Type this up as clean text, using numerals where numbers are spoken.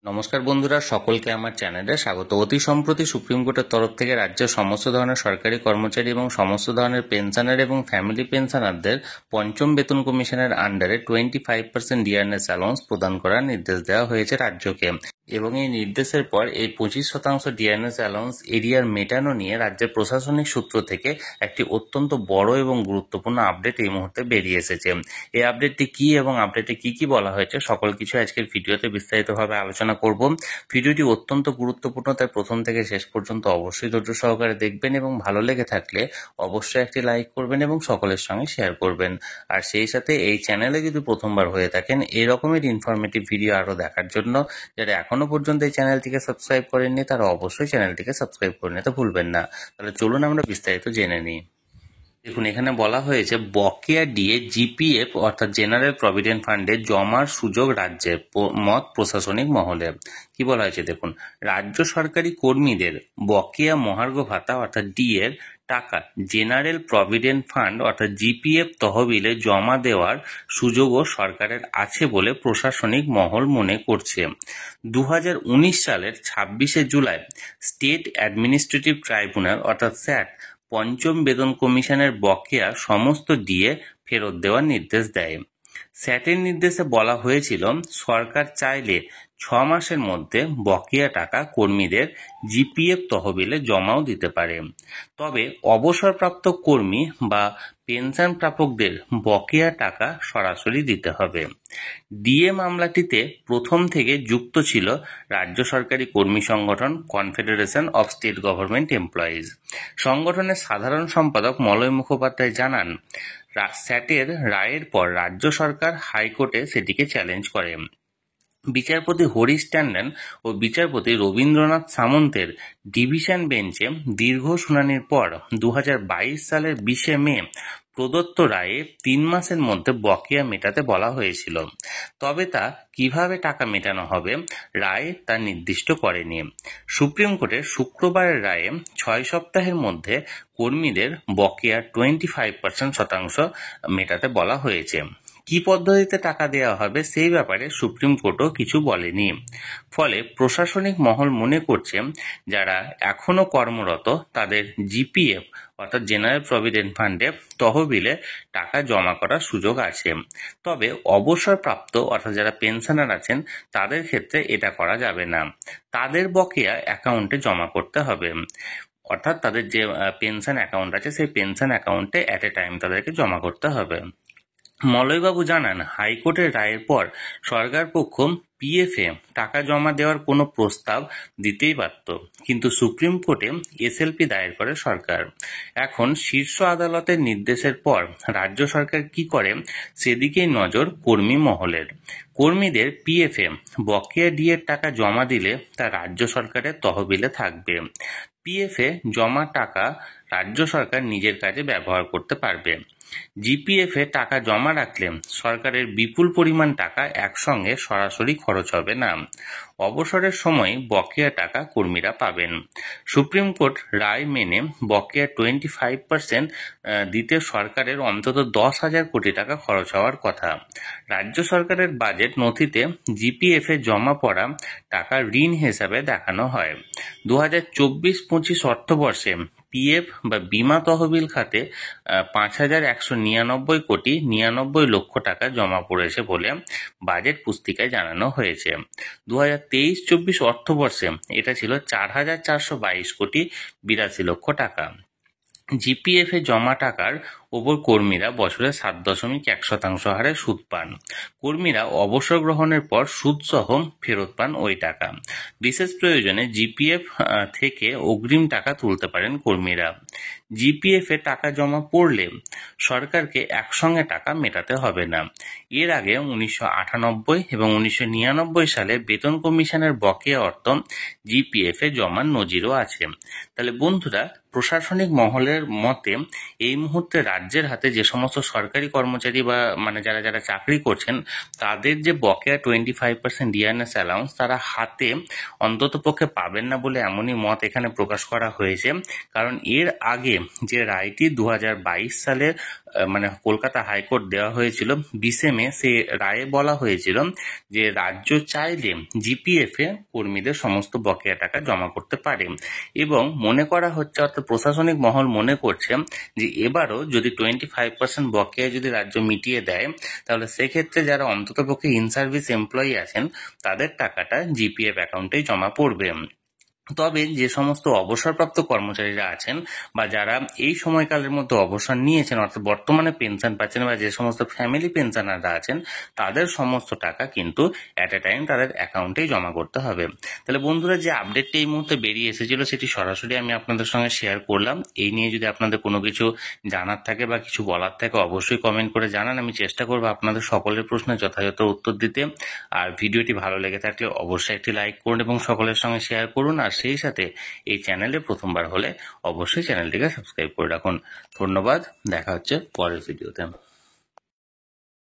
নমস্কার বন্ধুরা, সকলকে আমার চ্যানেলে স্বাগত। অতি সম্প্রতি সুপ্রিম কোর্টের তরফ থেকে রাজ্যের সমস্ত ধরনের সরকারি কর্মচারী এবং সমস্ত ধরনের পেনশনার এবং ফ্যামিলি পেনশনারদের পঞ্চম বেতন কমিশনের আন্ডারে 25% ডিয়ারনেস অ্যালাউন্স প্রদান করার নির্দেশ দেওয়া হয়েছে রাজ্যকে। এবং এই নির্দেশের পর এই 25% ডিয়ারনেস অ্যালাউন্স এরিয়ার মেটানো নিয়ে রাজ্যের প্রশাসনিক সূত্র থেকে একটি অত্যন্ত বড় এবং গুরুত্বপূর্ণ আপডেট এই মুহূর্তে বেরিয়ে এসেছে। এই আপডেটটি কি এবং আপডেটে কি কি বলা হয়েছে সকল কিছু আজকের ভিডিওতে বিস্তারিতভাবে আলোচনা করব। ভিডিওটি অত্যন্ত গুরুত্বপূর্ণ, তাই প্রথম থেকে শেষ পর্যন্ত অবশ্যই ধৈর্য সহকারে দেখবেন এবং ভালো লেগে থাকলে অবশ্যই একটি লাইক করবেন এবং সকলের সঙ্গে শেয়ার করবেন। আর সেই সাথে এই চ্যানেলে যদি প্রথমবার হয়ে থাকেন এই রকমের ইনফরমেটিভ ভিডিও আরও দেখার জন্য যারা এখনো পর্যন্ত এই চ্যানেলটিকে সাবস্ক্রাইব করেননি তারা অবশ্যই চ্যানেলটিকে সাবস্ক্রাইব করে নিতে ভুলবেন না। তাহলে চলুন আমরা বিস্তারিত জেনে নিই। দেখুন, এখানে বলা হয়েছে বকেয়া ডিএ জিপিএফ অর্থাৎ জেনারেল প্রভিডেন্ট ফান্ডে জমার সুযোগ রাজ্যের মত প্রশাসনিক মহলে। কি বলা হয়েছে দেখুন, রাজ্য সরকারি কর্মীদের বকেয়া মহার্ঘ ভাতা অর্থাৎ ডিএর টাকা জেনারেল প্রভিডেন্ট ফান্ড অর্থাৎ জিপিএফ তহবিলে জমা দেওয়ার সুযোগও সরকারের আছে বলে প্রশাসনিক মহল মনে করছে। 2019 সালের 26শে জুলাই স্টেট অ্যাডমিনিস্ট্রেটিভ ট্রাইব্যুনাল অর্থাৎ স্যাট পঞ্চম বেতন কমিশনের বকেয়া সমস্ত ডিএ ফেরত দেওয়ার নির্দেশ দেয়। স্যাটের নির্দেশে বলা হয়েছিল সরকার চাইলে 6 মাসের মধ্যে বকেয়া টাকা কর্মীদের জিপিএফ তহবিলে জমাও দিতে পারে। তবে অবসরপ্রাপ্ত কর্মী বা পেনশন প্রাপকদের বকেয়া টাকা সরাসরি দিতে হবে। ডিএ মামলাটিতে প্রথম থেকে যুক্ত ছিল রাজ্য সরকারি কর্মী সংগঠন confederation of state government employees. সংগঠনের সাধারণ সম্পাদক মলয় মুখোপাধ্যায় জানান, স্যাটের রায়ের পর রাজ্য সরকার হাইকোর্টে সেটিকে চ্যালেঞ্জ করে। বিচারপতি হরিশ ট্যান্ডন ও বিচারপতি রবীন্দ্রনাথ সামন্তের ডিভিশন বেঞ্চে দীর্ঘ শুনানির পর 2022 সালের 20শে মে প্রদত্ত রায়ে 3 মাসের মধ্যে বকেয়া মেটাতে বলা হয়েছিল। তবে তা কিভাবে টাকা মেটানো হবে রায় তা নির্দিষ্ট করেনি। সুপ্রিম কোর্টের শুক্রবারের রায়ে 6 সপ্তাহের মধ্যে কর্মীদের বকেয়া 25% মেটাতে বলা হয়েছে। কি পদ্ধতিতে টাকা দেওয়া হবে সেই ব্যাপারে সুপ্রিম কোর্টও কিছু বলেনি। ফলে প্রশাসনিক মহল মনে করছে যারা এখনো কর্মরত তাদের জিপিএফ অর্থাৎ জেনারেল প্রভিডেন্ট ফান্ডে তহবিলে টাকা জমা করার সুযোগ আছে। তবে অবসরপ্রাপ্ত অর্থাৎ যারা পেনশনার আছেন তাদের ক্ষেত্রে এটা করা যাবে না। তাদের বকেয়া অ্যাকাউন্টে জমা করতে হবে, অর্থাৎ তাদের যে পেনশন অ্যাকাউন্ট আছে সেই পেনশন অ্যাকাউন্টে অ্যাট এ টাইম তাদেরকে জমা করতে হবে। মলয়বাবু জানান, হাইকোর্টের রায়ের পর সরকার পক্ষ পিএফে টাকা জমা দেওয়ার কোনো প্রস্তাব দিতেই পারত, কিন্তু সুপ্রিম কোর্টে এসএলপি দায়ের করে সরকার। এখন শীর্ষ আদালতের নির্দেশের পর রাজ্য সরকার কি করে সেদিকেই নজর কর্মী মহলের। কর্মীদের পিএফে বকেয়া ডিএর টাকা জমা দিলে তা রাজ্য সরকারের তহবিলে থাকবে। পিএফে জমা টাকা রাজ্য সরকার নিজের কাজে ব্যবহার করতে পারবে। জিপিএফে টাকা জমা রাখলে সরকারের বিপুল পরিমাণ টাকা একসঙ্গে সরাসরি খরচ হবে না। অবসরের সময় বকেয়া টাকা কর্মীরা পাবেন। সুপ্রিম কোর্ট রায় মেনে বকেয়া 25% দিতে সরকারের অন্তত 10,000 কোটি টাকা খরচ হওয়ার কথা। রাজ্য সরকারের বাজেট নথিতে জিপিএফে জমা পড়া টাকা ঋণ হিসাবে দেখানো হয়। 2024-25 অর্থবর্ষে পিএফ বা বীমা তহবিল খাতে 5,199 কোটি 99 লক্ষ টাকা জমা পড়েছে বলে বাজেট পুস্তিকায় জানানো হয়েছে। 2023-24 অর্থবর্ষে এটা ছিল 4,422 কোটি 82 লক্ষ টাকা। জিপিএফে জমা টাকার ওপর কর্মীরা বছরে 7.1% হারে সুদ পান। কর্মীরা অবসর গ্রহণের পর সুদসহ ফেরত পান ওই টাকা। বিশেষ প্রয়োজনে জিপিএফ থেকে অগ্রিম টাকা তুলতে পারেন কর্মীরা। জিপিএফে টাকা জমা পড়লে সরকারকে একসঙ্গে টাকা মেটাতে হবে না। এর আগে 1998 এবং 1999 সালে বেতন কমিশনের বকেয়া অর্থ জিপিএফে জমার নজিরও আছে। তাহলে বন্ধুরা, প্রশাসনিক মহলের মতে এই মুহূর্তে রাজ্য রাজ্যের হাতে যে সমস্ত সরকারি কর্মচারী বা মানে যারা যারা চাকরি করছেন তাদের যে বকেয়া 25% ডিআরএস অ্যালাউন্স তারা হাতে অন্তত পক্ষে পাবেন না বলে এমনই মত এখানে প্রকাশ করা হয়েছে। কারণ এর আগে যে রায়টি 2022 সালে মানে কলকাতা হাইকোর্ট দেওয়া হয়েছিল 20 মে, সে রায়ে বলা হয়েছিল যে রাজ্য চাইলে জিপিএফ এ কর্মীদের সমস্ত বকেয়া টাকা জমা করতে পারে এবং মনে করা হচ্ছে, অর্থাৎ প্রশাসনিক মহল মনে করছে যে এবারও যদি 25% বকেয়া যদি রাজ্য মিটিয়ে দেয় তাহলে সেক্ষেত্রে যারা অন্ততপক্ষে ইন সার্ভিস এমপ্লয়ি আছেন তাদের টাকাটা জিপিএফ অ্যাকাউন্টেই জমা পড়বে। তবে যে সমস্ত অবসরপ্রাপ্ত কর্মচারীরা আছেন বা যারা এই সময়কালের মধ্যে অবসর নিয়েছেন অর্থাৎ বর্তমানে পেনশন পাচ্ছেন বা যে সমস্ত ফ্যামিলি পেনশনাররা আছেন তাদের সমস্ত টাকা কিন্তু অ্যাট এ টাইম তাদের অ্যাকাউন্টেই জমা করতে হবে। তাহলে বন্ধুরা, যে আপডেটটি এই মুহূর্তে বেরিয়ে এসেছিল সেটি সরাসরি আমি আপনাদের সঙ্গে শেয়ার করলাম। এই নিয়ে যদি আপনাদের কোনো কিছু জানার থাকে বা কিছু বলার থাকে অবশ্যই কমেন্ট করে জানান। আমি চেষ্টা করবো আপনাদের সকলের প্রশ্নের যথাযথ উত্তর দিতে। আর ভিডিওটি ভালো লেগে থাকলে অবশ্যই একটি লাইক করুন এবং সকলের সঙ্গে শেয়ার করুন। আর সেই সাথে এই চ্যানেলে প্রথমবার হলে অবশ্যই চ্যানেলটিকে সাবস্ক্রাইব করে রাখুন। ধন্যবাদ, দেখা হচ্ছে পরের ভিডিওতে।